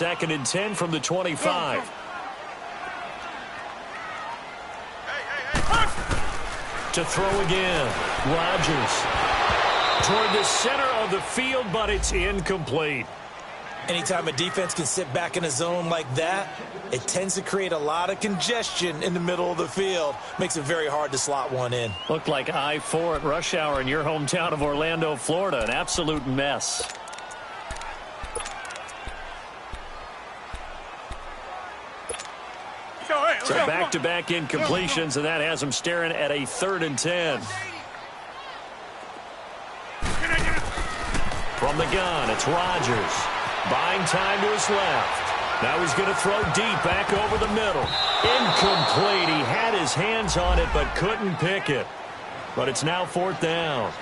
2nd and 10 from the 25. To throw again. Rodgers toward the center of the field, but it's incomplete. Anytime a defense can sit back in a zone like that, it tends to create a lot of congestion in the middle of the field. Makes it very hard to slot one in. Looked like I-4 at rush hour in your hometown of Orlando, Florida. An absolute mess. So back-to-back incompletions, and that has him staring at a 3rd and 10. From the gun, it's Rodgers. Buying time to his left. Now he's going to throw deep back over the middle. Incomplete. He had his hands on it but couldn't pick it. But it's now 4th down.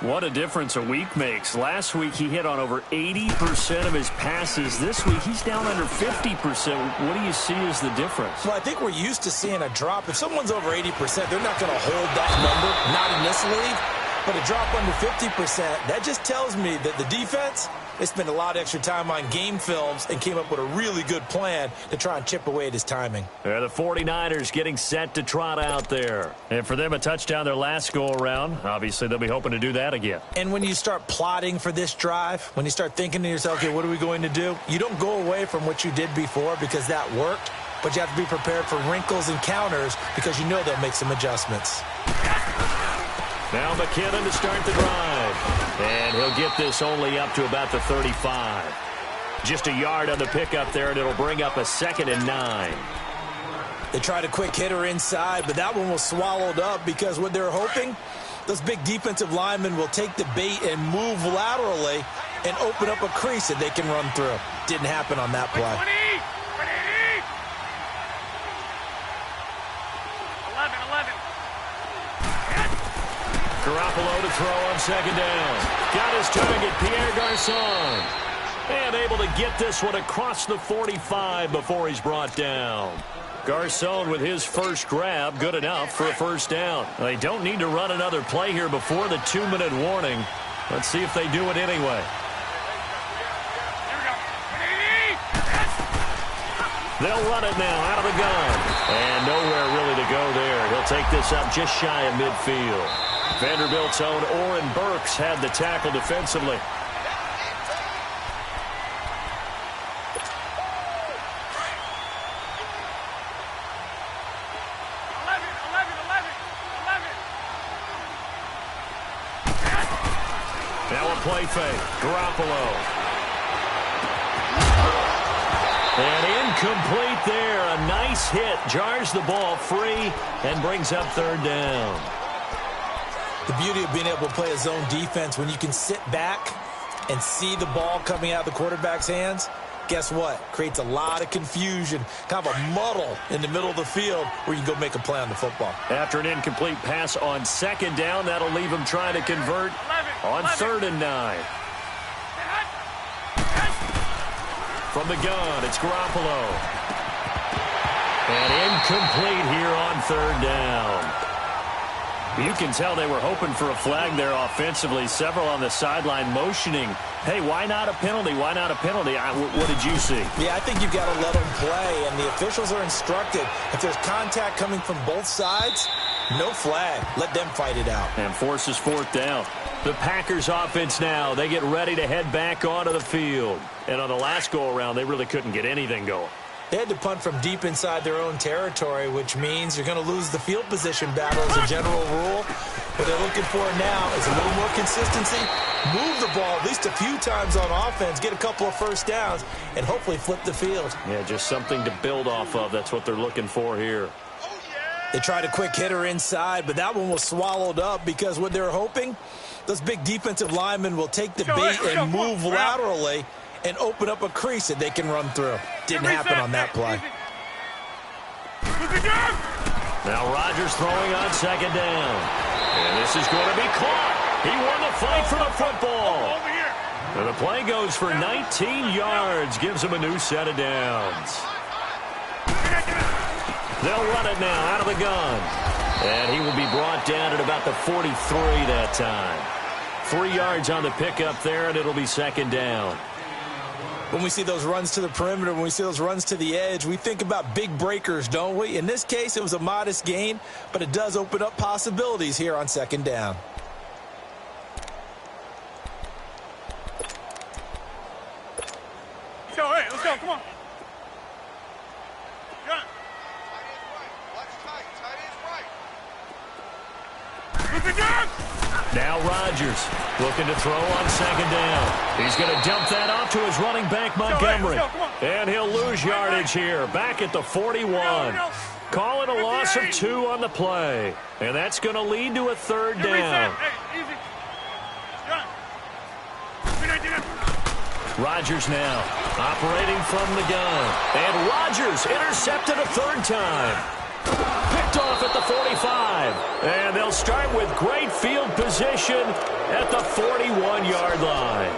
What a difference a week makes. Last week he hit on over 80% of his passes. This week he's down under 50%. What do you see as the difference? Well, I think we're used to seeing a drop. If someone's over 80%, they're not going to hold that number, not in this league. But a drop under 50%, that just tells me that the defense, they spent a lot of extra time on game films and came up with a really good plan to try and chip away at his timing. The 49ers getting set to trot out there. And for them, a touchdown their last go-around. Obviously, they'll be hoping to do that again. And when you start plotting for this drive, when you start thinking to yourself, okay, what are we going to do? You don't go away from what you did before because that worked, but you have to be prepared for wrinkles and counters because you know they'll make some adjustments. Now McKinnon to start the drive. And he'll get this only up to about the 35. Just a yard on the pickup there, and it'll bring up a 2nd and 9. They tried a quick hitter inside, but that one was swallowed up because what they're hoping, those big defensive linemen will take the bait and move laterally and open up a crease that they can run through. Didn't happen on that play. 11. Garoppolo to throw on 2nd down. Got his target, Pierre Garçon. And able to get this one across the 45 before he's brought down. Garçon with his first grab, good enough for a 1st down. They don't need to run another play here before the 2-minute warning. Let's see if they do it anyway. They'll run it now out of the gun. And nowhere really to go there. He'll take this up just shy of midfield. Vanderbilt's own Oren Burks had the tackle defensively. Now a play fake. Garoppolo. And incomplete there. A nice hit. Jars the ball free and brings up 3rd down. The beauty of being able to play a zone defense when you can sit back and see the ball coming out of the quarterback's hands, guess what? Creates a lot of confusion, kind of a muddle in the middle of the field where you can go make a play on the football. After an incomplete pass on 2nd down, that'll leave him trying to convert on 3rd and 9. From the gun, it's Garoppolo. And incomplete here on 3rd down. You can tell they were hoping for a flag there offensively. Several on the sideline motioning, hey, why not a penalty? Why not a penalty? What did you see? Yeah, I think you've got to let them play, and the officials are instructed. If there's contact coming from both sides, no flag. Let them fight it out. And forces 4th down. The Packers offense now, they get ready to head back onto the field. And on the last go-around, they really couldn't get anything going. They had to punt from deep inside their own territory, which means you're going to lose the field position battle as a general rule. What they're looking for now is a little more consistency, move the ball at least a few times on offense, get a couple of 1st downs, and hopefully flip the field. Yeah, just something to build off of. That's what they're looking for here. They tried a quick hitter inside, but that one was swallowed up because what they're hoping, those big defensive linemen will take the bait and move laterally and open up a crease that they can run through. Didn't happen on that play. Now Rodgers throwing on 2nd down. And this is going to be caught. He won the fight for the football. And the play goes for 19 yards. Gives him a new set of downs. They'll run it now out of the gun. And he will be brought down at about the 43 that time. 3 yards on the pickup there, and it'll be 2nd down. When we see those runs to the perimeter, when we see those runs to the edge, we think about big breakers, don't we? In this case, it was a modest gain, but it does open up possibilities here on second down. Let's go, hey, let's go, come on. Now Rodgers looking to throw on second down. He's going to dump that off to his running back, Montgomery. And he'll lose yardage here, back at the 41. Call it a loss of 2 on the play. And that's going to lead to a third down. Rodgers now operating from the gun. And Rodgers intercepted a third time. Picked off at the 45. And they'll start with great field position at the 41-yard line.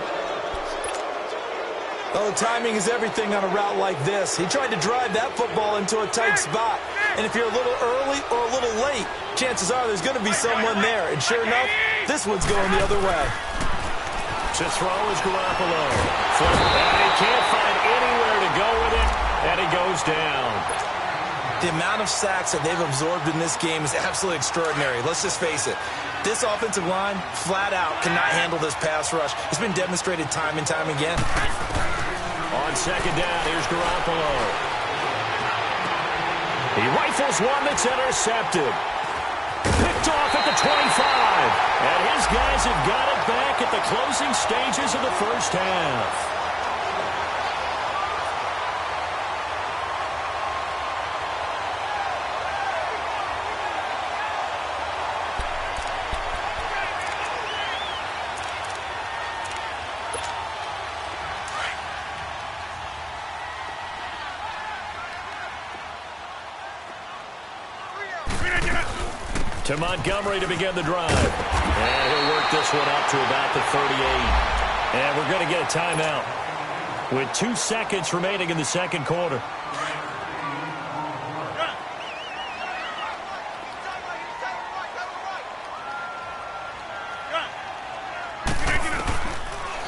Oh, timing is everything on a route like this. He tried to drive that football into a tight spot. And if you're a little early or a little late, chances are there's going to be someone there. And sure enough, this one's going the other way. To throw is Garoppolo. And he can't find anywhere to go with it. And he goes down. The amount of sacks that they've absorbed in this game is absolutely extraordinary. Let's just face it. This offensive line, flat out, cannot handle this pass rush. It's been demonstrated time and time again. On second down, here's Garoppolo. He rifles one that's intercepted. Picked off at the 25. And his guys have got it back at the closing stages of the first half. To Montgomery to begin the drive. And he'll work this one up to about the 38. And we're going to get a timeout with 2 seconds remaining in the second quarter.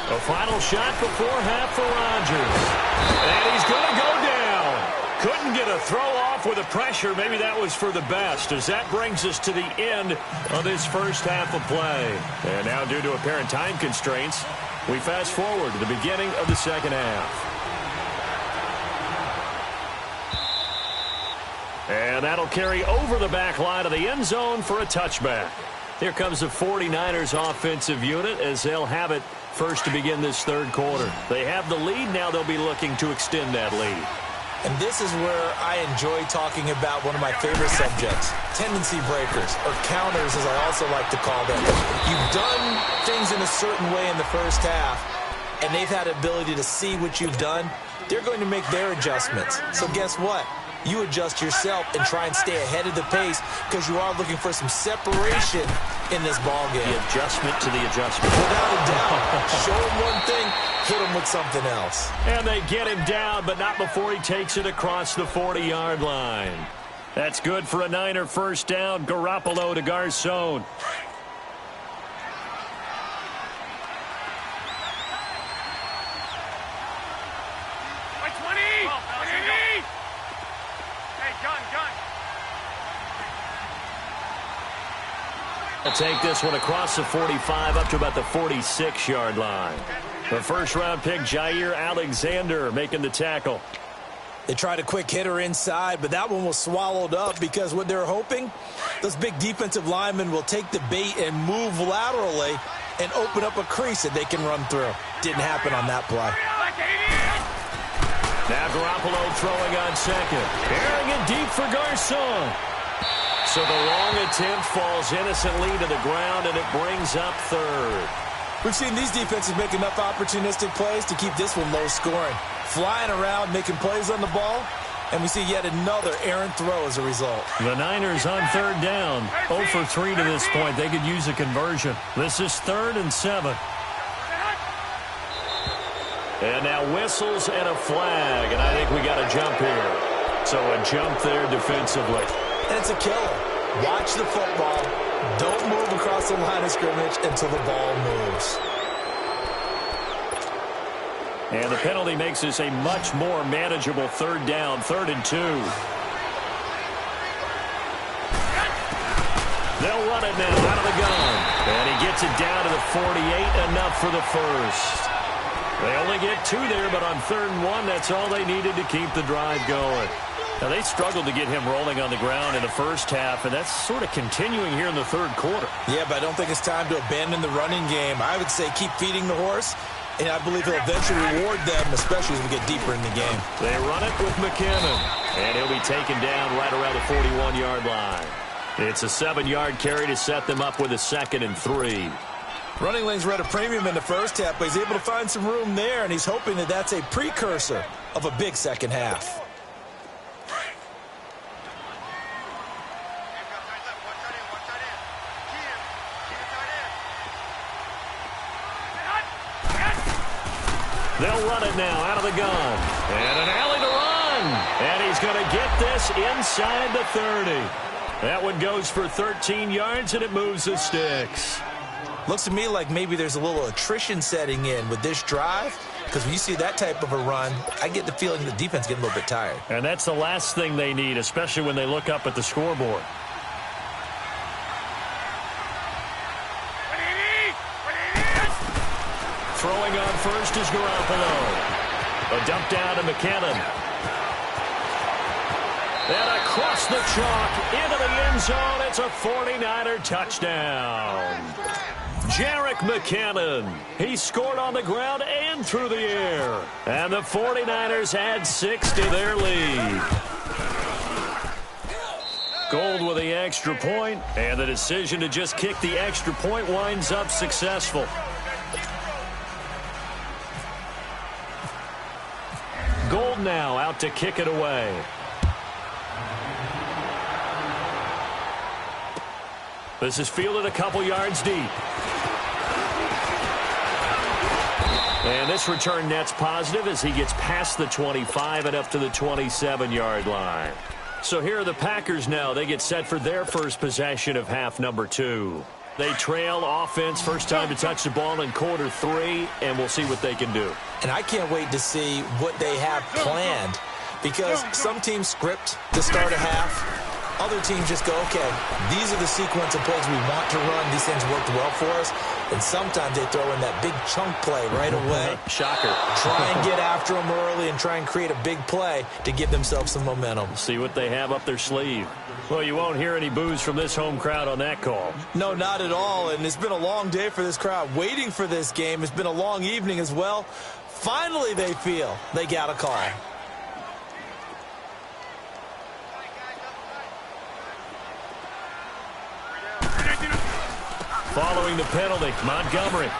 A final shot before half for Rodgers. And he's going to go down. Couldn't get a throw off with the pressure. Maybe that was for the best, as that brings us to the end of this first half of play. And now, due to apparent time constraints, we fast forward to the beginning of the second half. And that'll carry over the back line of the end zone for a touchback. Here comes the 49ers offensive unit as they'll have it first to begin this third quarter. They have the lead. Now they'll be looking to extend that lead. And this is where I enjoy talking about one of my favorite subjects, tendency breakers, or counters as I also like to call them. You've done things in a certain way in the first half, and they've had the ability to see what you've done. They're going to make their adjustments. So guess what? You adjust yourself and try and stay ahead of the pace because you are looking for some separation in this ballgame. The adjustment to the adjustment. Without a doubt. Show him one thing, hit him with something else. And they get him down, but not before he takes it across the 40-yard line. That's good for a Niner first down. Garoppolo to Garcon. They'll take this one across the 45 up to about the 46-yard line. The first-round pick, Jair Alexander, making the tackle. They tried a quick hitter inside, but that one was swallowed up because what they're hoping, those big defensive linemen will take the bait and move laterally and open up a crease that they can run through. Didn't happen on that play. Now Garoppolo throwing on second. Airing it deep for Garcon. So the long attempt falls innocently to the ground, and it brings up third. We've seen these defenses make enough opportunistic plays to keep this one low scoring. Flying around, making plays on the ball, and we see yet another errant throw as a result. The Niners on third down. 0 for 3 to this point. They could use a conversion. This is 3rd and 7. And now whistles and a flag, and I think we got a jump here. So a jump there defensively. And it's a killer. Watch the football. Don't move across the line of scrimmage until the ball moves. And the penalty makes this a much more manageable third down, 3rd and 2. They'll run it now out of the gun. And he gets it down to the 48, enough for the first. They only get 2 there, but on 3rd and 1, that's all they needed to keep the drive going. Now, they struggled to get him rolling on the ground in the first half, and that's sort of continuing here in the 3rd quarter. Yeah, but I don't think it's time to abandon the running game. I would say keep feeding the horse, and I believe he'll eventually reward them, especially as we get deeper in the game. They run it with McKinnon, and he'll be taken down right around the 41-yard line. It's a 7-yard carry to set them up with a 2nd and 3. Running lanes were at a premium in the first half, but he's able to find some room there, and he's hoping that that's a precursor of a big second half. They'll run it now out of the gun. And an alley to run. And he's going to get this inside the 30. That one goes for 13 yards, and it moves the sticks. Looks to me like maybe there's a little attrition setting in with this drive, because when you see that type of a run, I get the feeling the defense getting a little bit tired. And that's the last thing they need, especially when they look up at the scoreboard. Throwing on first is Garoppolo. A dump down to McKinnon. And across the chalk into the end zone. It's a 49er touchdown. Jerick McKinnon. He scored on the ground and through the air. And the 49ers add 6 to their lead. Gold with the extra point, and the decision to just kick the extra point winds up successful. Gold now out to kick it away. This is fielded a couple yards deep. And this return net's positive as he gets past the 25 and up to the 27-yard line. So here are the Packers now. They get set for their first possession of half number 2. They trail offense, first time to touch the ball in quarter 3, and we'll see what they can do. And I can't wait to see what they have planned, because some teams script to start a half. Other teams just go, okay, these are the sequence of plays we want to run. These things worked well for us. And sometimes they throw in that big chunk play right away. Shocker. Try and get after them early and try and create a big play to give themselves some momentum. See what they have up their sleeve. Well, you won't hear any boos from this home crowd on that call. No, not at all. And it's been a long day for this crowd waiting for this game. It's been a long evening as well. Finally, they feel they got a call. Following the penalty, Montgomery.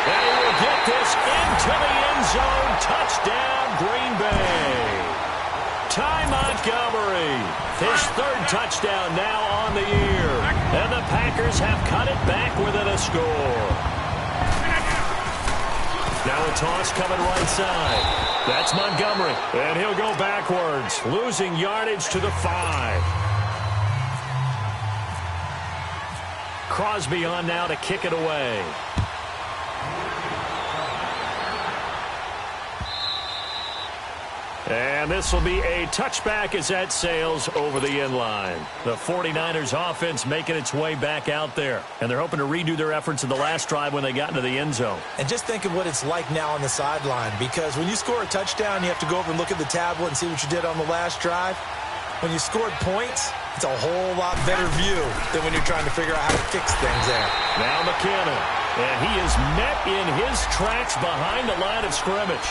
And he will get this into the end zone. Touchdown, Green Bay. Ty Montgomery, his 3rd touchdown now on the year. And the Packers have cut it back within a score. Now a toss coming right side. That's Montgomery. And he'll go backwards, losing yardage to the 5. Crosby on now to kick it away. And this will be a touchback as that sails over the end line. The 49ers offense making its way back out there. And they're hoping to redo their efforts in the last drive when they got into the end zone. And just think of what it's like now on the sideline. Because when you score a touchdown, you have to go over and look at the tablet and see what you did on the last drive. When you scored points, it's a whole lot better view than when you're trying to figure out how to fix things there. Now McKinnon. And he is met in his tracks behind the line of scrimmage.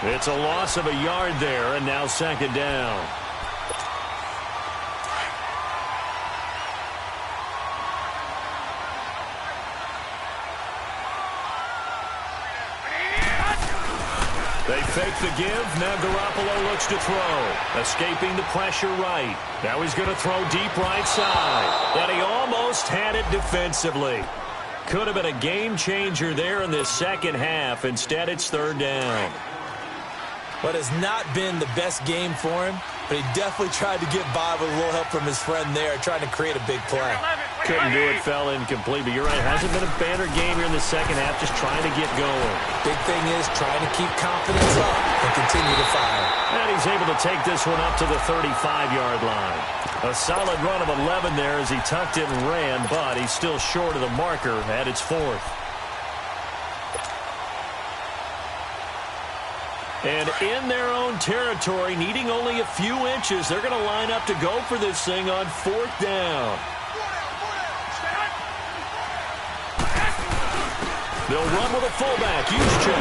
It's a loss of a yard there, and now 2nd down. They fake the give. Now Garoppolo looks to throw. Escaping the pressure right. Now he's going to throw deep right side. And he almost had it defensively. Could have been a game changer there in this second half. Instead, it's 3rd down. But it's not been the best game for him, but he definitely tried to get by with a little help from his friend there, trying to create a big play. Couldn't do it, fell incomplete. But you're right, hasn't been a banner game here in the second half, just trying to get going. Big thing is trying to keep confidence up and continue to fire. And he's able to take this one up to the 35-yard line. A solid run of 11 there as he tucked it and ran, but he's still short of the marker at its 4th. And in their own territory, needing only a few inches, they're going to line up to go for this thing on 4th down. They'll run with a fullback, Juszczyk.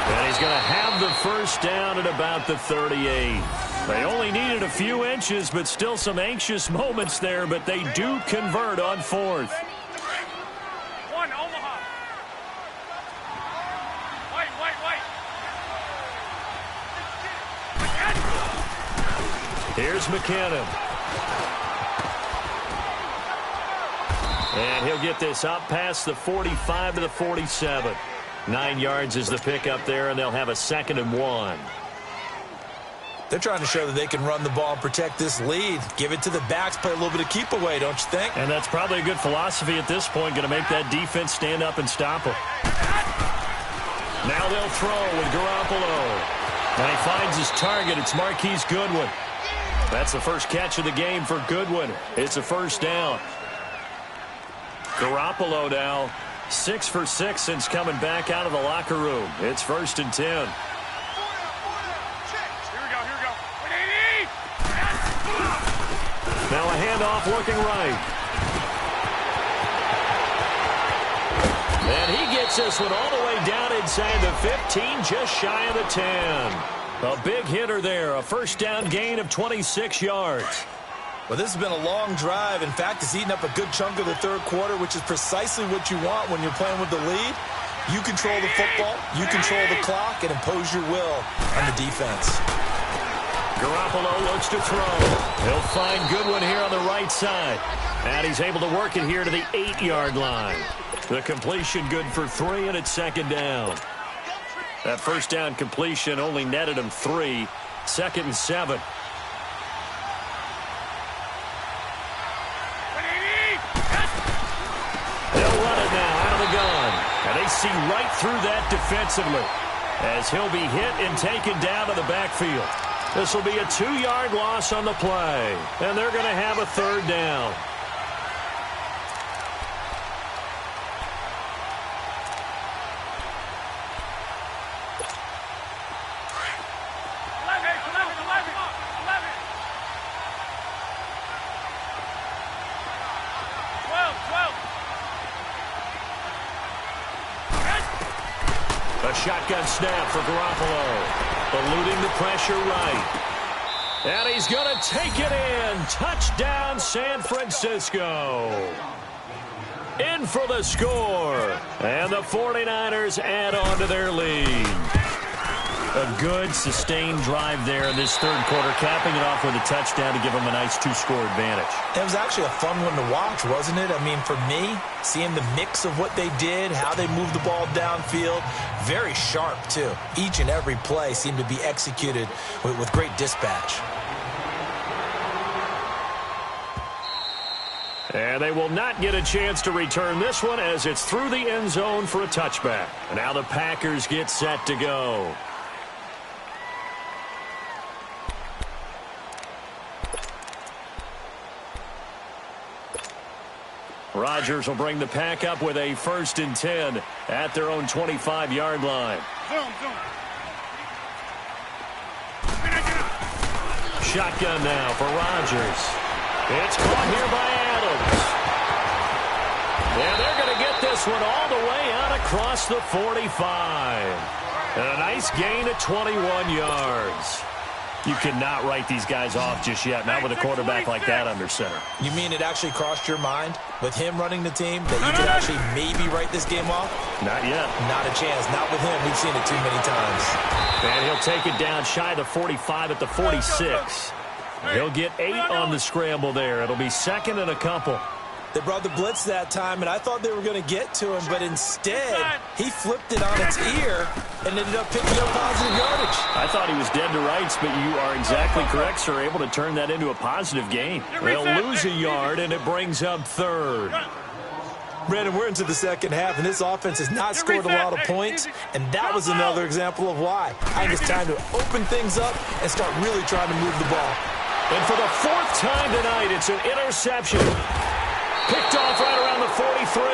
And he's going to have the first down at about the 38. They only needed a few inches, but still some anxious moments there, but they do convert on 4th. Here's McKinnon. And he'll get this up past the 45 to the 47. 9 yards is the pickup there, and they'll have a 2nd and 1. They're trying to show that they can run the ball and protect this lead. Give it to the backs, play a little bit of keep away, don't you think? And that's probably a good philosophy at this point, going to make that defense stand up and stop them. Now they'll throw with Garoppolo. And he finds his target. It's Marquise Goodwin. That's the first catch of the game for Goodwin. It's a first down. Garoppolo now 6 for 6 since coming back out of the locker room. It's 1st and 10. Here we go. Now a handoff looking right. And he gets this one all the way down inside the 15, just shy of the 10. A big hitter there, a first down gain of 26 yards. Well, this has been a long drive. In fact, it's eaten up a good chunk of the third quarter, which is precisely what you want when you're playing with the lead. You control the football, you control the clock, and impose your will on the defense. Garoppolo looks to throw. He'll find Goodwin here on the right side. And he's able to work it here to the 8-yard line. The completion good for 3, and it's 2nd down. That first down completion only netted him 3. 2nd and 7. They'll run it now out of the gun. And they see right through that defensively as he'll be hit and taken down to the backfield. This will be a 2-yard loss on the play. And they're going to have a 3rd down. Shotgun snap for Garoppolo. Eluding the pressure right. And he's going to take it in. Touchdown, San Francisco. In for the score. And the 49ers add on to their lead. A good, sustained drive there in this third quarter, capping it off with a touchdown to give them a nice 2-score advantage. It was actually a fun one to watch, wasn't it? I mean, for me, seeing the mix of what they did, how they moved the ball downfield, very sharp, too. Each and every play seemed to be executed with great dispatch. And they will not get a chance to return this one as it's through the end zone for a touchback. And now the Packers get set to go. Rodgers will bring the pack up with a 1st and 10 at their own 25-yard line. Shotgun now for Rodgers. It's caught here by Adams. And they're going to get this one all the way out across the 45. And a nice gain of 21 yards. You cannot write these guys off just yet, not with a quarterback like that under center. You mean it actually crossed your mind with him running the team that you could actually maybe write this game off? Not yet. Not a chance. Not with him. We've seen it too many times. And he'll take it down shy of the 45 at the 46. He'll get 8 on the scramble there. It'll be 2nd and a couple. They brought the blitz that time, and I thought they were going to get to him, but instead, he flipped it on its ear and ended up picking up positive yardage. I thought he was dead to rights, but you are exactly correct, sir. Able to turn that into a positive gain. They'll lose a yard, and it brings up third. Brandon, we're into the second half, and this offense has not scored a lot of points, and that was another example of why. I think it's time to open things up and start really trying to move the ball. And for the fourth time tonight, it's an interception. Picked off right around the 43.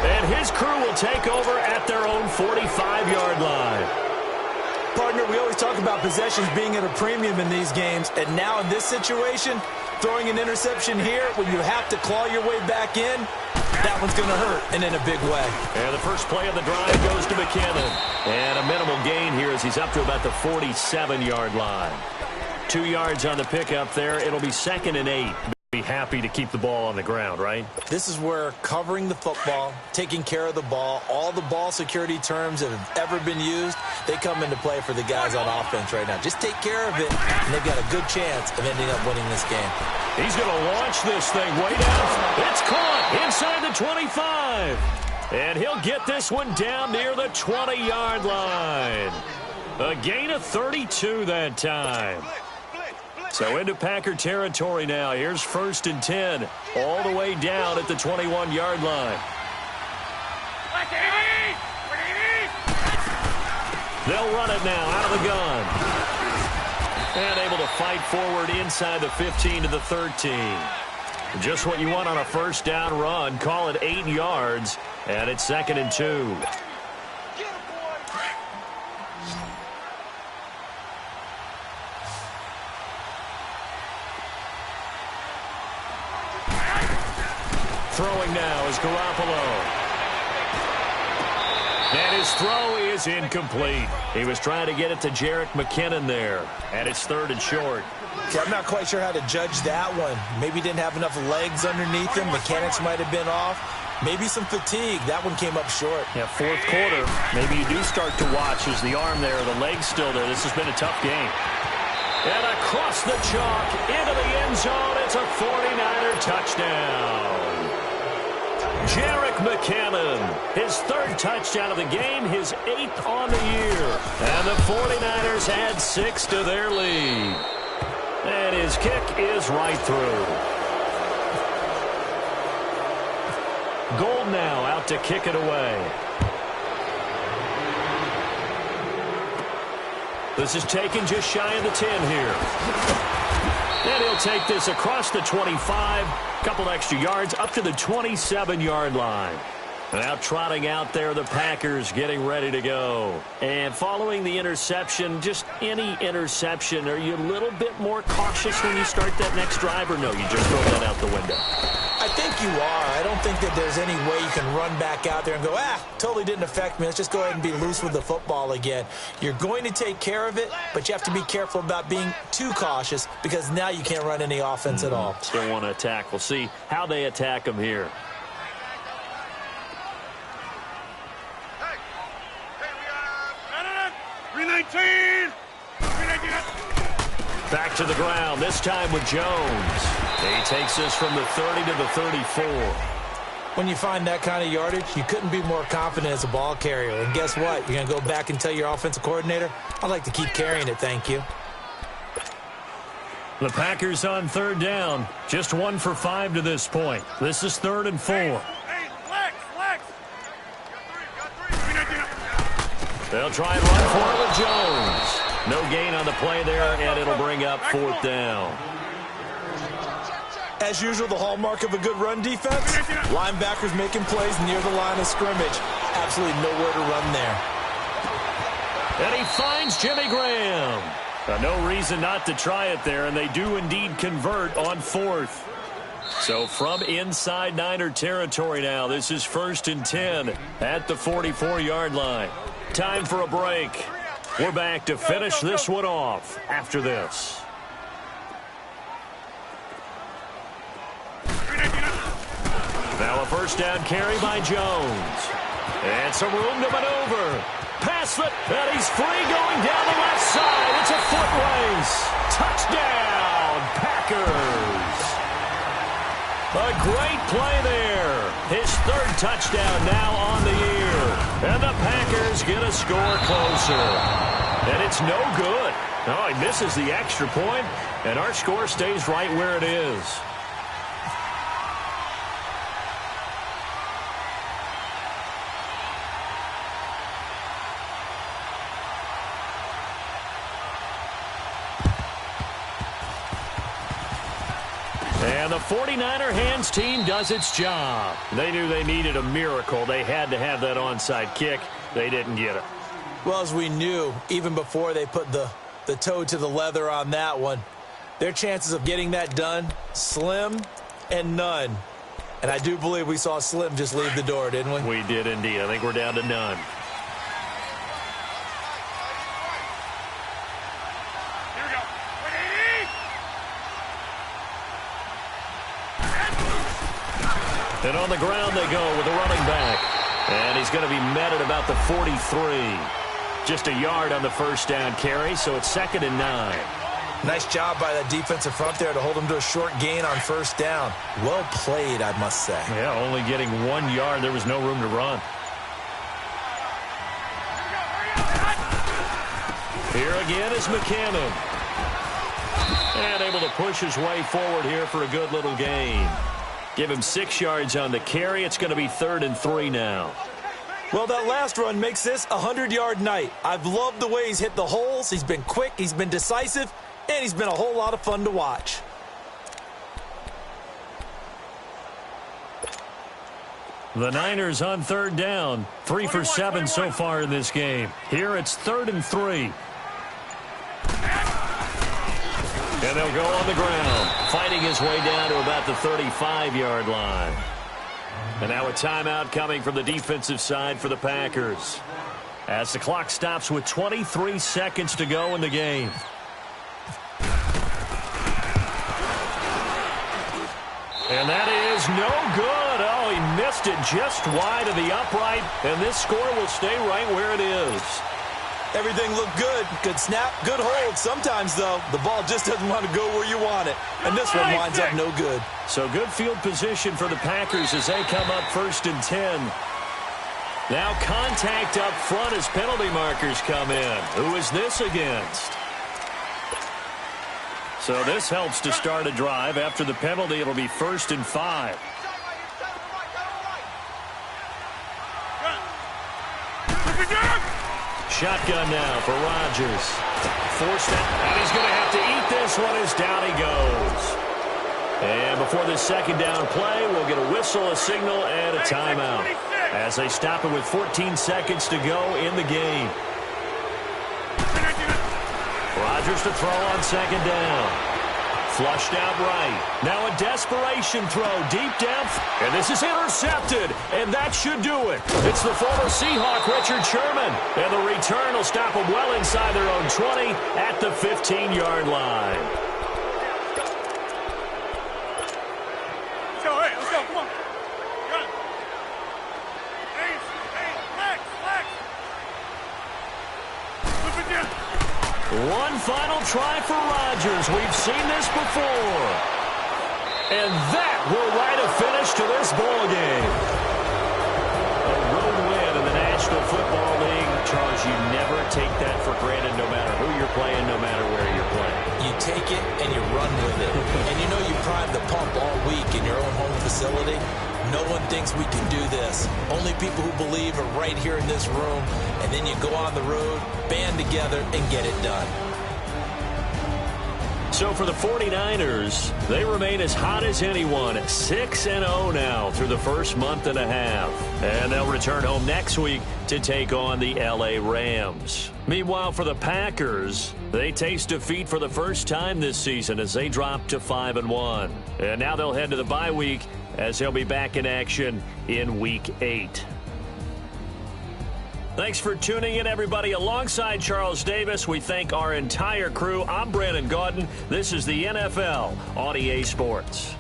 And his crew will take over at their own 45-yard line. Partner, we always talk about possessions being at a premium in these games, and now in this situation, throwing an interception here when you have to claw your way back in, that one's going to hurt, and in a big way. And the first play of the drive goes to McKinnon. And a minimal gain here as he's up to about the 47-yard line. 2 yards on the pickup there. It'll be 2nd and 8. Be happy to keep the ball on the ground, right? This is where covering the football, taking care of the ball, all the ball security terms that have ever been used, they come into play for the guys on offense right now. Just take care of it, and they've got a good chance of ending up winning this game. He's going to launch this thing way down. It's caught inside the 25. And he'll get this one down near the 20-yard line. A gain of 32 that time. So into Packer territory now. Here's 1st and 10, all the way down at the 21-yard line. They'll run it now out of the gun. And able to fight forward inside the 15 to the 13. Just what you want on a first down run. Call it 8 yards, and it's 2nd and 2. Throwing now is Garoppolo. And his throw is incomplete. He was trying to get it to Jerick McKinnon there. And it's 3rd and short. See, I'm not quite sure how to judge that one. Maybe didn't have enough legs underneath him. Mechanics might have been off. Maybe some fatigue. That one came up short. Yeah, 4th quarter. Maybe you do start to watch as the arm there, the leg's still there. This has been a tough game. And across the chalk into the end zone. It's a 49er touchdown. Jerick McKinnon, his 3rd touchdown of the game, his 8th on the year. And the 49ers add 6 to their lead. And his kick is right through. Gold now out to kick it away. This is taken just shy of the 10 here. And he'll take this across the 25. Couple extra yards up to the 27-yard line. Now trotting out there, the Packers getting ready to go. And following the interception, just any interception, are you a little bit more cautious when you start that next drive, or no, you just throw that out the window? I think you are. I don't think that there's any way you can run back out there and go, totally didn't affect me. Let's just go ahead and be loose with the football again. You're going to take care of it, but you have to be careful about being too cautious because now you can't run any offense at all. Still want to attack. We'll see how they attack them here. Back to the ground, this time with Jones. He takes this from the 30 to the 34. When you find that kind of yardage, you couldn't be more confident as a ball carrier. And guess what? You're going to go back and tell your offensive coordinator, I'd like to keep carrying it, thank you. The Packers on 3rd down. Just 1 for 5 to this point. This is 3rd and 4. They'll try and run for it with Jones. No gain on the play there, and it'll bring up 4th down. As usual, the hallmark of a good run defense, linebackers making plays near the line of scrimmage. Absolutely nowhere to run there. And he finds Jimmy Graham. No reason not to try it there, and they do indeed convert on 4th. So from inside Niner territory now, this is 1st and 10 at the 44-yard line. Time for a break. We're back to finish this one off after this. Now a first down carry by Jones. And some room to maneuver. Pass it, and he's free going down the left side. It's a foot race. Touchdown, Packers. A great play there. His third touchdown now on the year. And the Packers get a score closer. And it's no good. Oh, he misses the extra point, and our score stays right where it is. And the 49er hands team does its job. They knew they needed a miracle. They had to have that onside kick. They didn't get it. Well, as we knew, even before they put the toe to the leather on that one, their chances of getting that done, slim and none. And I do believe we saw Slim just leave the door, didn't we? We did indeed. I think we're down to none. And on the ground they go with a running back. And he's going to be met at about the 43. Just a yard on the first down carry, so it's 2nd and 9. Nice job by that defensive front there to hold him to a short gain on first down. Well played, I must say. Yeah, only getting 1 yard. There was no room to run. Here again is McKinnon. And able to push his way forward here for a good little gain. Give him 6 yards on the carry. It's going to be 3rd and 3 now. Well, that last run makes this a 100-yard night. I've loved the way he's hit the holes. He's been quick, he's been decisive, and he's been a whole lot of fun to watch. The Niners on 3rd down. 3 for 7 so far in this game. Here it's 3rd and 3. And they'll go on the ground, fighting his way down to about the 35-yard line. And now a timeout coming from the defensive side for the Packers, as the clock stops with 23 seconds to go in the game. And that is no good. Oh, he missed it just wide of the upright, and this score will stay right where it is. Everything looked good. Good snap, good hold. Sometimes, though, the ball just doesn't want to go where you want it. And this one winds up no good. So good field position for the Packers as they come up 1st and 10. Now contact up front as penalty markers come in. Who is this against? So this helps to start a drive. After the penalty, it'll be 1st and 5. Shotgun now for Rodgers. Forced out, and he's going to have to eat this one as down he goes. And before this 2nd down play, we'll get a whistle, a signal, and a timeout as they stop it with 14 seconds to go in the game. Rodgers to throw on 2nd down. Flushed out right. Now a desperation throw deep down. And this is intercepted. And that should do it. It's the former Seahawk, Richard Sherman. And the return will stop them well inside their own 20 at the 15-yard line. Let's go. Come on. Got it. Hey, flex. Flip it down. One final try for Rodgers. We've seen this before. And that will write a finish to this ball game. A road win in the National Football League. Charles, you never take that for granted no matter who you're playing, no matter where you're playing. You take it and you run with it. And you know you prime the pump all week in your own home facility. No one thinks we can do this. Only people who believe are right here in this room. And then you go on the road, band together, and get it done. So for the 49ers, they remain as hot as anyone, 6-0 now through the first month and a half. And they'll return home next week to take on the LA Rams. Meanwhile, for the Packers, they taste defeat for the first time this season as they drop to 5-1. And now they'll head to the bye week as they'll be back in action in Week 8. Thanks for tuning in, everybody. Alongside Charles Davis, we thank our entire crew. I'm Brandon Gaudin. This is the NFL on EA Sports.